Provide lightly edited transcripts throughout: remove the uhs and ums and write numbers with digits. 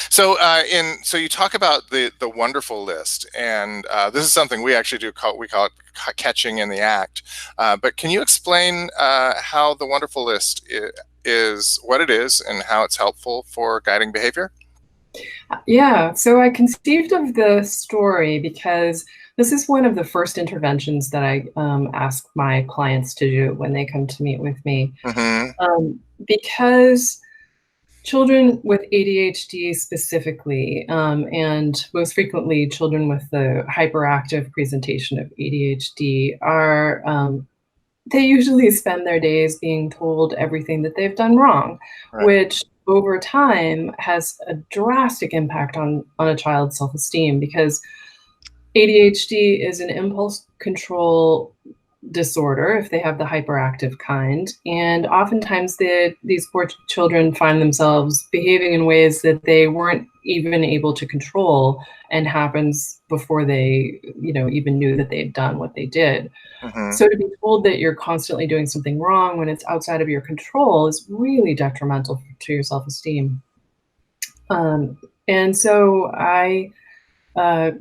So you talk about the wonderful list, and this is something we actually do. We call it catching in the act. But can you explain how the wonderful list is what it is and how it's helpful for guiding behavior? Yeah, so I conceived of the story because this is one of the first interventions that I ask my clients to do when they come to meet with me. Hmm. Because children with ADHD specifically, and most frequently children with the hyperactive presentation of ADHD, they usually spend their days being told everything that they've done wrong, Right. which over time has a drastic impact on a child's self-esteem because ADHD is an impulse control disorder if they have the hyperactive kind. And oftentimes these poor children find themselves behaving in ways that they weren't even able to control and happens before they, even knew that they had done what they did. Hmm. So to be told that you're constantly doing something wrong when it's outside of your control is really detrimental to your self-esteem. And so I uh,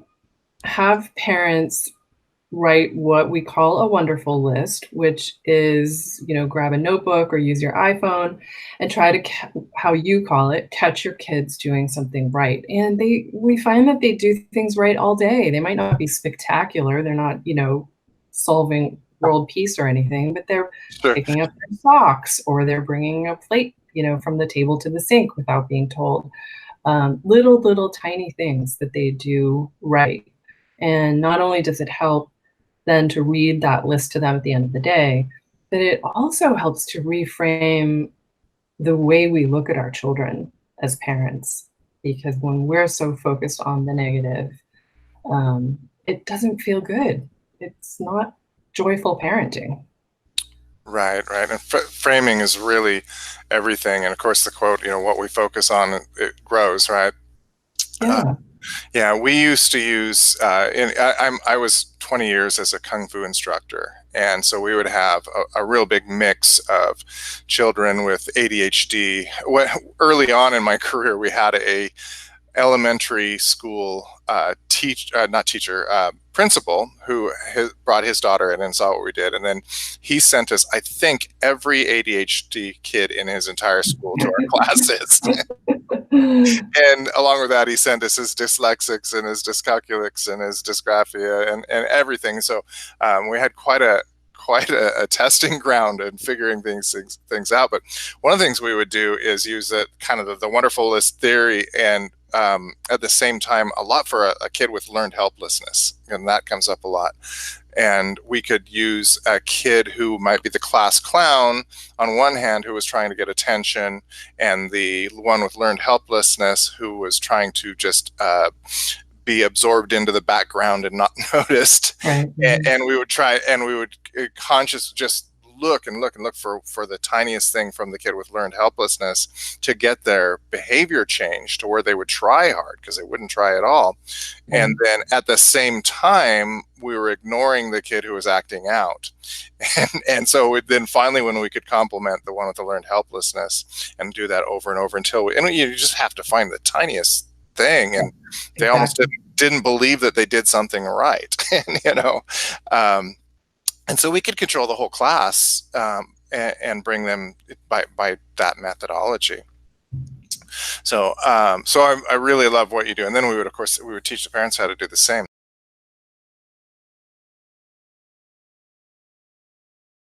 have parents write what we call a wonderful list, which is, grab a notebook or use your iPhone and try to, how you call it, catch your kids doing something right. And we find that they do things right all day. They might not be spectacular. They're not, solving world peace or anything, but they're Sure. picking up their socks or they're bringing a plate, from the table to the sink without being told. Little tiny things that they do right. And not only does it help then to read that list to them at the end of the day, but it also helps to reframe the way we look at our children as parents. Because when we're so focused on the negative, it doesn't feel good. It's not joyful parenting. Right, right. And framing is really everything. And of course, the quote, what we focus on, it grows, right? Uh, Yeah. yeah, we used to use, I was 20 years as a Kung Fu instructor. And so we would have a real big mix of children with ADHD. Early on in my career, we had a elementary school not teacher, principal who brought his daughter in and saw what we did. And then he sent us, I think, every ADHD kid in his entire school to our classes. And along with that, he sent us his dyslexics and his dyscalculics and his dysgraphia and everything. So we had quite a testing ground and figuring things out. But one of the things we would do is use it kind of the wonderful list theory and at the same time a lot for a kid with learned helplessness, and that comes up a lot. And we could use a kid who might be the class clown on one hand, who was trying to get attention, and the one with learned helplessness who was trying to just be absorbed into the background and not noticed. Right. And we would try, and we would conscious just look and look and look for the tiniest thing from the kid with learned helplessness to get their behavior changed to where they would try hard, because they wouldn't try at all. Right. And then at the same time, we were ignoring the kid who was acting out. And so then finally, when we could compliment the one with the learned helplessness and do that over and over until and you just have to find the tiniest thing, and they almost Exactly. didn't believe that they did something right. Um, and so we could control the whole class, and bring them by that methodology. So I really love what you do. And then we would, of course, we would teach the parents how to do the same.